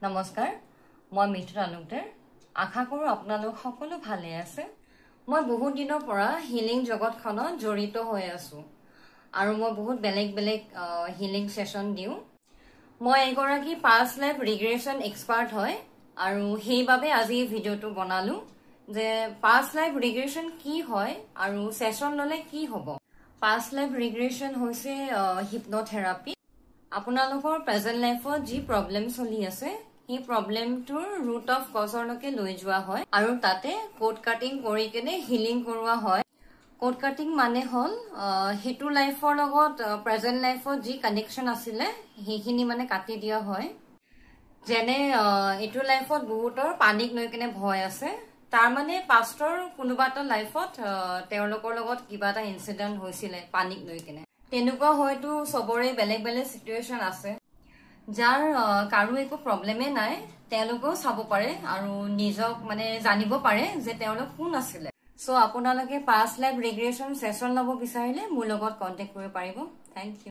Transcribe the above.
নমস্কাৰ মই মিঠু তালুকদাৰ আশা কৰো আপোনালোক সকলো ভালে আছে মই বহুত দিনৰ পৰা হিলিং জগতখনত জড়িত হৈ আছো আৰু মই বহুত বেলেগ বেলেগ হিলিং সেশন দিও মই এগৰাকী পাষ্ট লাইফ ৰিগ্ৰেশ্যন এক্সপাৰ্ট হয় আৰু সেইবাবে আজি ভিডিওটো বনালো যে পাষ্ট লাইফ ৰিগ্ৰেশ্যন কি হয় আৰু সেশন ললে কি হ'ব পাষ্ট লাইফ ৰিগ্ৰেশ্যন হৈছে হিপনোথেৰাপি আপোনালোকৰ প্ৰেজেন্ট লাইফত যি প্ৰবলেম চলি আছে এই প্ৰবলেমটোৰ ৰুট অফ কজৰলৈকে লৈ যোৱা হয় আৰু তাতে কোড কাটিং কৰি কেনে হিলিং কৰোৱা হয় কোড কাটিং মানে হল হেতু লাইফৰ লগত প্ৰেজেন্ট লাইফত যি কানেকশন আছিল হেখিনি মানে কাটি দিয়া হয় যেনে এটু লাইফত বহুতৰ পানিক লৈ কেনে ভয় আছে তাৰ মানে পাষ্টৰ কোনোবাটা লাইফত তেওঁলোকৰ লগত কিবা এটা ইনসিডেন্ট হৈছিল পানিক লৈ কেনে তেনেকুৱা হয়তো সবৰে বেলেগ বেলেগ সিচুৱেচন আছে যাৰ কাৰো একো প্ৰবলেমে নাই তেওঁলোকও চাব পাৰে আৰু নিজক মানে জানিব পাৰে যে তেওঁলোক কোন আছিল সো আপোনালোকে পাষ্ট লাইফ ৰিগ্ৰেশ্যন সেশন লব বিচাৰিলে মোৰ লগত কন্টাক্ট কৰিব পাৰিব থ্যাংক ইউ